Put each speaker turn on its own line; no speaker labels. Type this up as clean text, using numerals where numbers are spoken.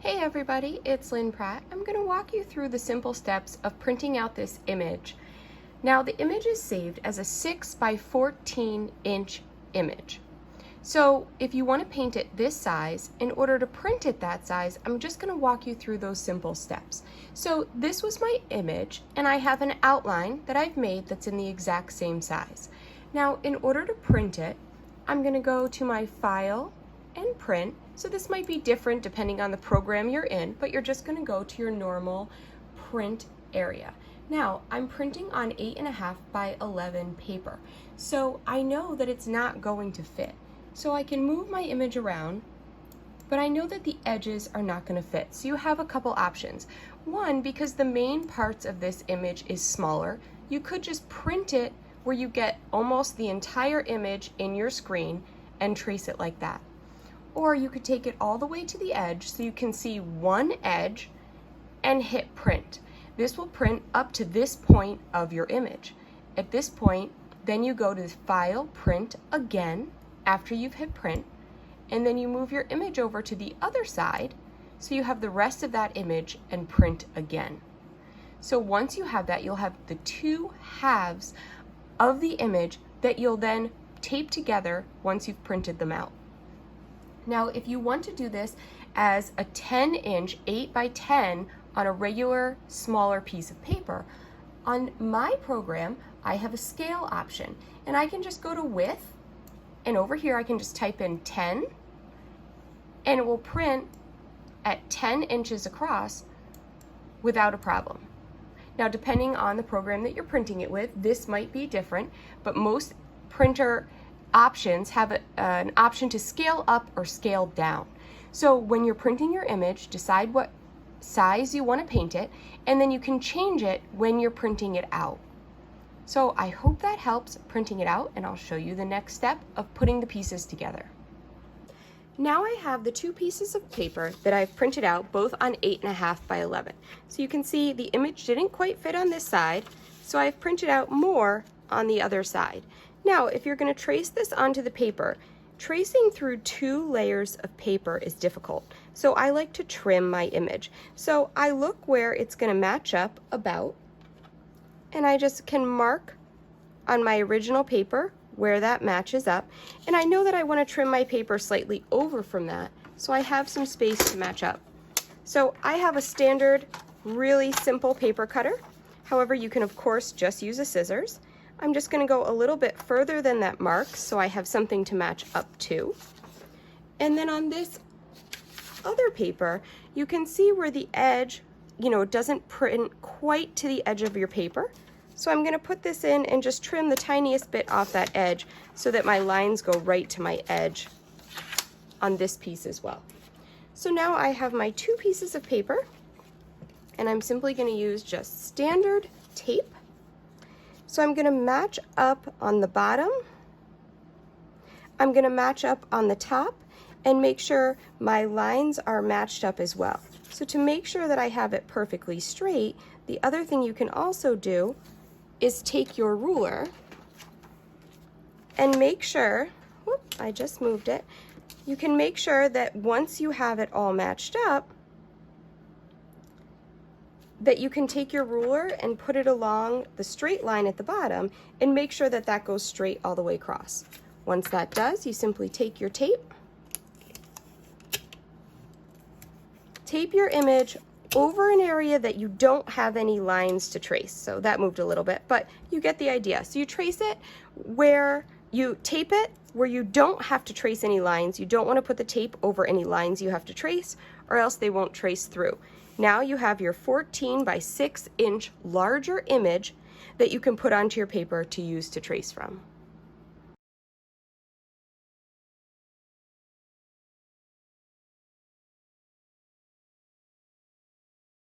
Hey everybody, it's Lynn Pratt. I'm going to walk you through the simple steps of printing out this image. Now the image is saved as a 6 by 14 inch image. So if you want to paint it this size, in order to print it that size, I'm just going to walk you through those simple steps. So this was my image and I have an outline that I've made that's in the exact same size. Now in order to print it, I'm going to go to my file and print. So this might be different depending on the program you're in, but you're just going to go to your normal print area. Now I'm printing on 8.5 by 11 paper, so I know that it's not going to fit. So I can move my image around, but I know that the edges are not going to fit. So you have a couple options. One, because the main parts of this image is smaller, you could just print it where you get almost the entire image in your screen and trace it like that. Or you could take it all the way to the edge so you can see one edge and hit print. This will print up to this point of your image. At this point, then you go to File, Print again after you've hit print, and then you move your image over to the other side so you have the rest of that image and print again. So once you have that, you'll have the two halves of the image that you'll then tape together once you've printed them out. Now, if you want to do this as a 10 inch 8 by 10 on a regular smaller piece of paper, on my program, I have a scale option and I can just go to width, and over here I can just type in 10 and it will print at 10 inches across without a problem. Now, depending on the program that you're printing it with, this might be different, but most printer options have an option to scale up or scale down. So when you're printing your image, decide what size you want to paint it, and then you can change it when you're printing it out. So I hope that helps printing it out, and I'll show you the next step of putting the pieces together. Now I have the two pieces of paper that I've printed out, both on 8.5 by 11. So you can see the image didn't quite fit on this side, so I've printed out more on the other side. Now, if you're going to trace this onto the paper, tracing through 2 layers of paper is difficult. So I like to trim my image. So I look where it's going to match up about, and I just can mark on my original paper where that matches up. And I know that I want to trim my paper slightly over from that, so I have some space to match up. So I have a standard, really simple paper cutter. However, you can of course just use a scissors. I'm just going to go a little bit further than that mark so I have something to match up to. And then on this other paper, you can see where the edge, doesn't print quite to the edge of your paper. So I'm going to put this in and just trim the tiniest bit off that edge so that my lines go right to my edge on this piece as well. So now I have my 2 pieces of paper, and I'm simply going to use just standard tape. So I'm going to match up on the bottom, I'm going to match up on the top, and make sure my lines are matched up as well. So to make sure that I have it perfectly straight, the other thing you can also do is take your ruler and make sure, I just moved it, you can make sure that once you have it all matched up, that you can take your ruler and put it along the straight line at the bottom and make sure that that goes straight all the way across. Once that does, you simply take your tape, tape your image over an area that you don't have any lines to trace. So that moved a little bit, but you get the idea. So you trace it where you tape it where you don't have to trace any lines. You don't want to put the tape over any lines you have to trace, or else they won't trace through. Now you have your 14 by 6 inch larger image that you can put onto your paper to use to trace from.